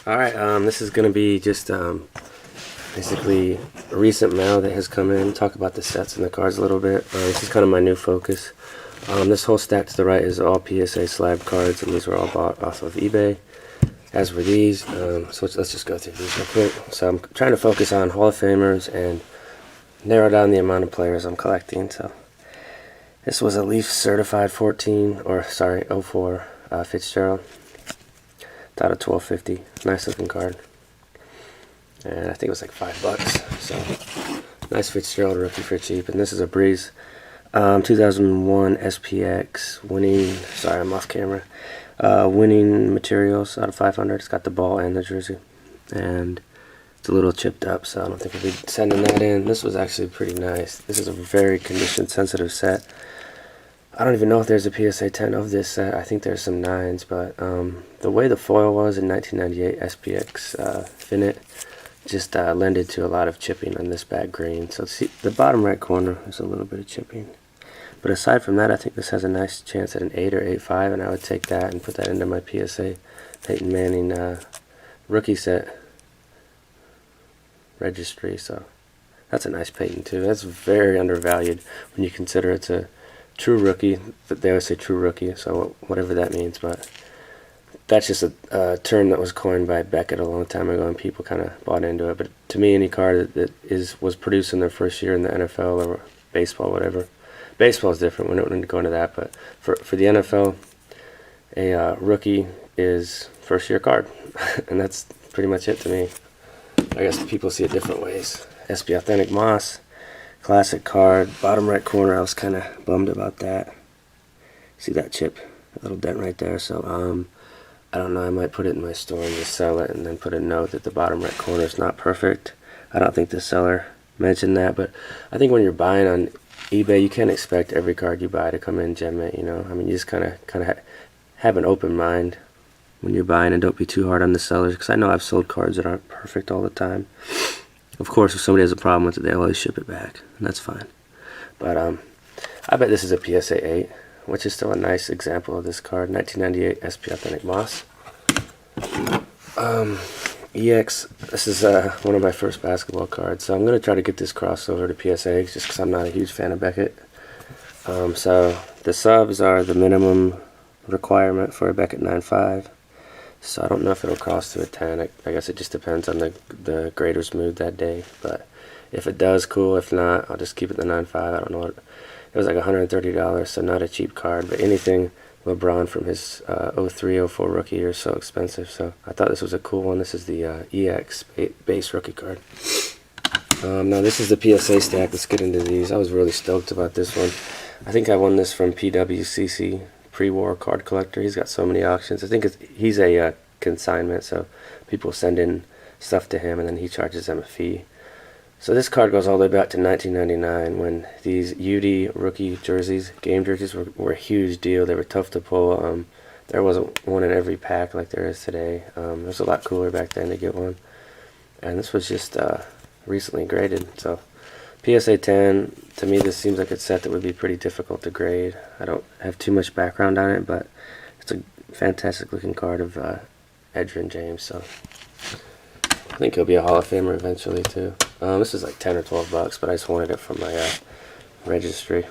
Alright, this is going to be just basically a recent mail that has come in. Talk about the sets and the cards a little bit. This is kind of my new focus. This whole stack to the right is all PSA slab cards, and these were all bought off of eBay, as were these. So let's just go through these real quick. So I'm trying to focus on Hall of Famers and narrow down the amount of players I'm collecting. So this was a Leaf certified 04 Fitzgerald. Out of 1250. Nice looking card. And I think it was like $5. So nice Fitzgerald rookie for cheap. And this is a Breeze 2001 SPX winning. Sorry, I'm off camera. Winning materials out of 500. It's got the ball and the jersey, and it's a little chipped up, so I don't think we'll be sending that in. This was actually pretty nice. This is a very condition sensitive set. I don't even know if there's a PSA 10 of this set. I think there's some 9s, but the way the foil was in 1998 SPX Finite just lended to a lot of chipping on this bag green. So see, the bottom right corner, there's a little bit of chipping. But aside from that, I think this has a nice chance at an 8 or 8.5, and I would take that and put that into my PSA Peyton Manning rookie set registry. So that's a nice Peyton too. That's very undervalued when you consider it's a true rookie. They always say true rookie, so whatever that means, but that's just a term that was coined by Beckett a long time ago, and people kind of bought into it. But to me, any card that was produced in their first year in the NFL or baseball, whatever. Baseball is different. We don't need to go into that, but for the NFL, a rookie is first year card, and that's pretty much it to me. I guess people see it different ways. SB Authentic Moss. Classic card, bottom right corner. I was kind of bummed about that. See that chip, a little dent right there. So I don't know, I might put it in my store and just sell it, and then put a note that the bottom right corner is not perfect. I don't think the seller mentioned that, but I think when you're buying on eBay, you can't expect every card you buy to come in gem mint. You know, I mean, you just kind of have an open mind when you're buying, and don't be too hard on the sellers, because I know I've sold cards that aren't perfect all the time. Of course, if somebody has a problem with it, they always ship it back, and that's fine. But I bet this is a PSA 8, which is still a nice example of this card. 1998 SP Authentic Moss. EX, this is one of my first basketball cards, so I'm going to try to get this crossed over to PSA, just because I'm not a huge fan of Beckett. So the subs are the minimum requirement for a Beckett 9.5. So I don't know if it'll cross to a 10. I guess it just depends on the grader's mood that day. But if it does, cool. If not, I'll just keep it the 9.5. I don't know what. It was like $130, so not a cheap card. But anything LeBron from his 03-04 rookie year is so expensive. So I thought this was a cool one. This is the EX base rookie card. Now this is the PSA stack. Let's get into these. I was really stoked about this one. I think I won this from PWCC. Pre-war card collector. He's got so many auctions. I think he's a consignment, so people send in stuff to him and then he charges them a fee. So this card goes all the way back to 1999 when these UD rookie jerseys, game jerseys, were a huge deal. They were tough to pull. There wasn't one in every pack like there is today. It was a lot cooler back then to get one. And this was just recently graded. So PSA 10, to me this seems like a set that would be pretty difficult to grade. I don't have too much background on it, but it's a fantastic looking card of Edgerrin James, so I think he'll be a Hall of Famer eventually too. This is like 10 or 12 bucks, but I just wanted it from my registry.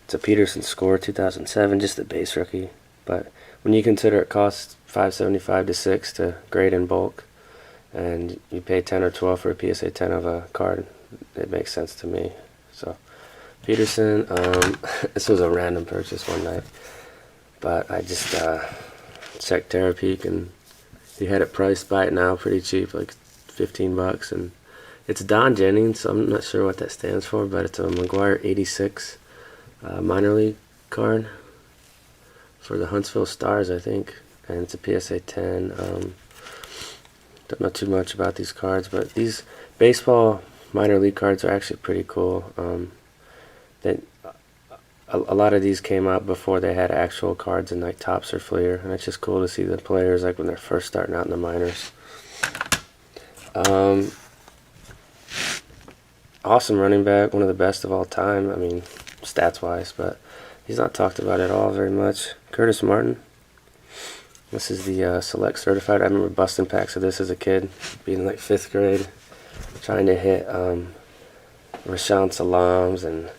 It's a Peterson score 2007, just the base rookie, but when you consider it costs $5.75 to $6 to grade in bulk, and you pay 10 or 12 for a PSA 10 of a card, it makes sense to me. So Peterson, this was a random purchase one night, but I just checked Terapeak, and he had it priced by it now pretty cheap, like 15 bucks, and it's Don Jennings, so I'm not sure what that stands for, but it's a McGuire 86 minor league card for the Huntsville Stars, I think, and it's a PSA 10. Don't know too much about these cards, but these baseball minor league cards are actually pretty cool. A lot of these came out before they had actual cards in like Topps or Fleer, and it's just cool to see the players like when they're first starting out in the minors. Awesome running back, one of the best of all time. I mean, stats wise, but he's not talked about at all very much. Curtis Martin. This is the Select Certified. I remember busting packs of this as a kid, being like 5th grade, trying to hit Rashawn Salams and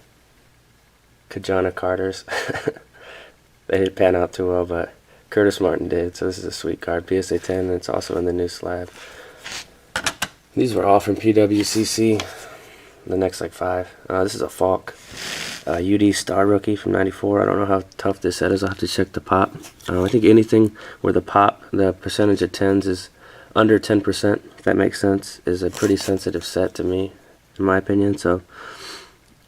Kajana Carters. They didn't pan out too well, but Curtis Martin did, so this is a sweet card. PSA 10, and it's also in the new slab. These were all from PWCC, the next like 5. This is a Falk. UD Star Rookie from 94. I don't know how tough this set is. I'll have to check the pop. I think anything where the pop, the percentage of 10s is under 10%, if that makes sense, is a pretty sensitive set to me, in my opinion. So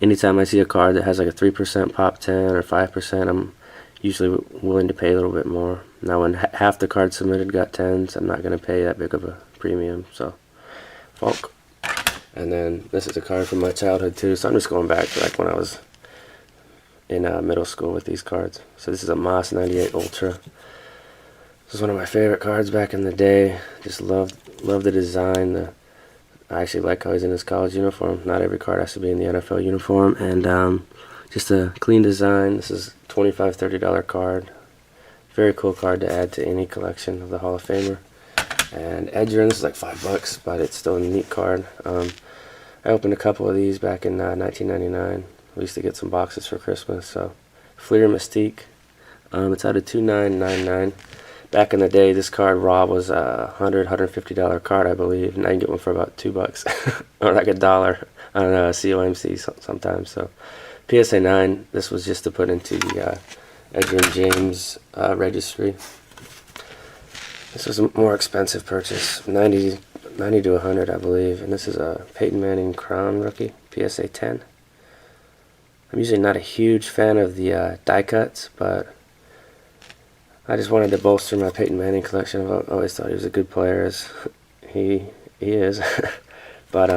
anytime I see a card that has like a 3% pop 10 or 5%, I'm usually willing to pay a little bit more. Now when half the cards submitted got 10s, I'm not going to pay that big of a premium. So Falk. And then this is a card from my childhood too, so I'm just going back to like when I was in middle school with these cards. So this is a Moss 98 Ultra. This is one of my favorite cards back in the day. Just loved the design. I actually like how he's in his college uniform. Not every card has to be in the NFL uniform. And just a clean design. This is $25, $30 card. Very cool card to add to any collection of the Hall of Famer. And Edgerrin, this is like $5, but it's still a neat card. I opened a couple of these back in 1999. We used to get some boxes for Christmas. So Fleer Mystique. It's out of 2999. Back in the day, this card raw was a $150 card, I believe. Now you can get one for about $2 or like $1 on COMC sometimes. So PSA 9. This was just to put into the Edgerrin James registry. This was a more expensive purchase, 90 to 100, I believe. And this is a Peyton Manning Crown Rookie, PSA 10. I'm usually not a huge fan of the die cuts, but I just wanted to bolster my Peyton Manning collection. I've always thought he was a good player, as he is. But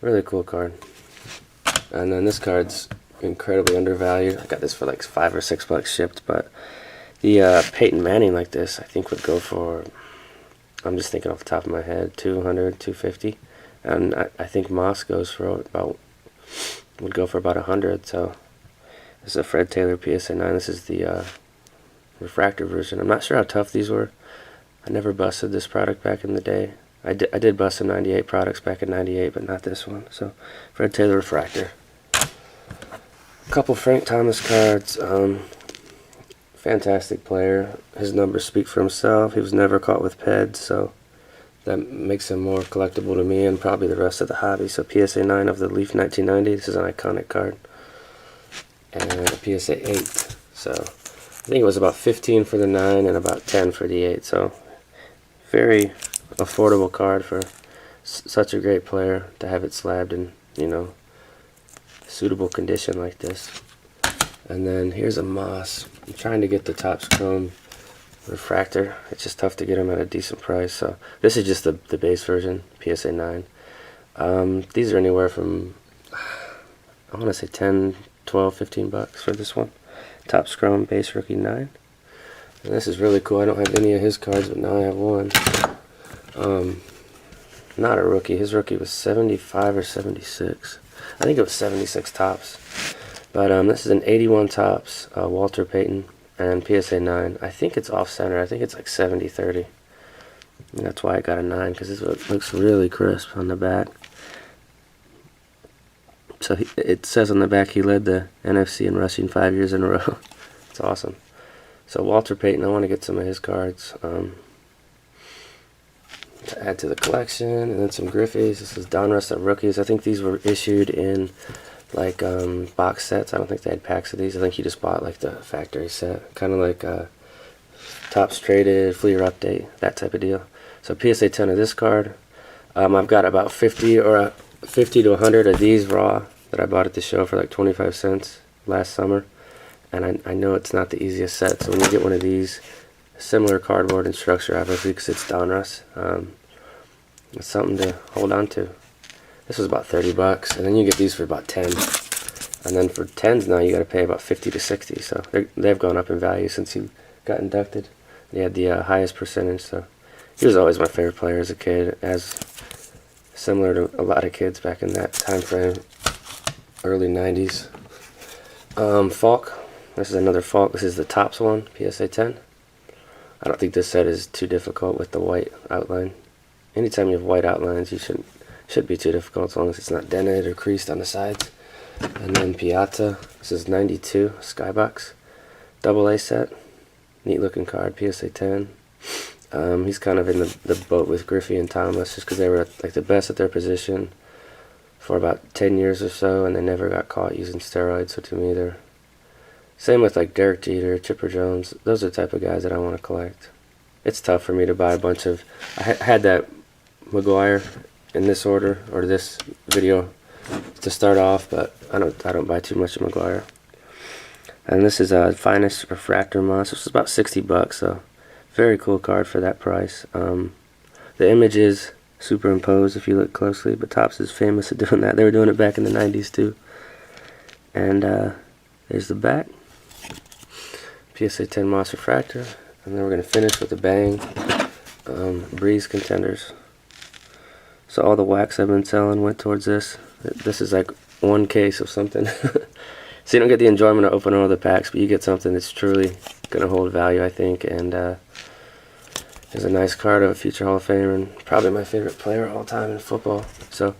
really cool card. And then this card's incredibly undervalued. I got this for like $5 or $6 shipped, but the Peyton Manning like this, I think would go for, I'm just thinking off the top of my head, $200, $250, and I think Moss goes for would go for about $100. So this is a Fred Taylor PSA 9. This is the refractor version. I'm not sure how tough these were. I never busted this product back in the day. I did bust some 98 products back in 98, but not this one. So Fred Taylor refractor. A couple Frank Thomas cards. Fantastic player. His numbers speak for himself. He was never caught with PEDs, so that makes him more collectible to me and probably the rest of the hobby. So PSA 9 of the Leaf 1990. This is an iconic card. And a PSA 8. So I think it was about 15 for the 9 and about 10 for the 8. So very affordable card for such a great player to have it slabbed in, you know, suitable condition like this. And then here's a Moss. I'm trying to get the Topps Chrome refractor. It's just tough to get them at a decent price. So this is just the base version, PSA 9. These are anywhere from, I want to say 10, 12, 15 bucks for this one. Topps Chrome base rookie 9. And this is really cool. I don't have any of his cards, but now I have one. Not a rookie. His rookie was 75 or 76. I think it was 76 Topps. But this is an 81 Topps, Walter Payton, and PSA 9. I think it's off-center. I think it's like 70-30. And that's why I got a 9, because this looks really crisp on the back. So it says on the back he led the NFC in rushing 5 years in a row. It's awesome. So Walter Payton, I want to get some of his cards to add to the collection. And then some Griffeys. This is Donruss of rookies. I think these were issued in like box sets. I don't think they had packs of these. I think you just bought like the factory set, kind of like Topps Traded, Fleer Update, that type of deal. So PSA 10 of this card. I've got about 50 to 100 of these raw that I bought at the show for like 25 cents last summer, and I know it's not the easiest set. So when you get one of these, similar cardboard and structure, obviously, because it's Donruss, it's something to hold on to. This was about 30 bucks, and then you get these for about 10. And then for 10s now, you got to pay about 50 to 60. So they've gone up in value since he got inducted. He had the highest percentage, so he was always my favorite player as a kid, as similar to a lot of kids back in that time frame, early 90s. Falk. This is another Falk. This is the Topps one, PSA 10. I don't think this set is too difficult with the white outline. Anytime you have white outlines, you should be too difficult as long as it's not dented or creased on the sides. And then Piazza, this is 92 Skybox, double A set, neat looking card, PSA 10. He's kind of in the boat with Griffey and Thomas, just because they were like the best at their position for about 10 years or so, and they never got caught using steroids. So to me, they're same with like Derek Jeter, Chipper Jones. Those are the type of guys that I want to collect. It's tough for me to buy a bunch of. I had that McGuire in this order or this video to start off, but I don't buy too much of McGuire. And this is a Finest Refractor Monster. It's about $60, so very cool card for that price. The image is superimposed if you look closely, but Topps is famous at doing that. They were doing it back in the 90s too. And there's the back. PSA 10 Moss Refractor. And then we're going to finish with a bang. Breeze Contenders. So all the wax I've been selling went towards this. This is like one case of something. So you don't get the enjoyment of opening all the packs, but you get something that's truly going to hold value, I think. And there's a nice card of a future Hall of Famer and probably my favorite player of all time in football. So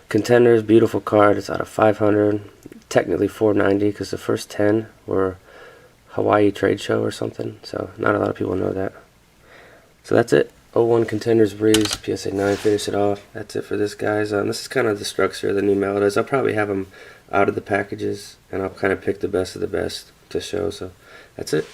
Contenders, beautiful card. It's out of 500, technically 490 because the first 10 were Hawaii Trade Show or something. So not a lot of people know that. So that's it. 01 Contenders Breeze, PSA 9, finish it off. That's it for this, guys. This is kind of the structure of the new Melodies. I'll probably have them out of the packages, and I'll kind of pick the best of the best to show. So that's it.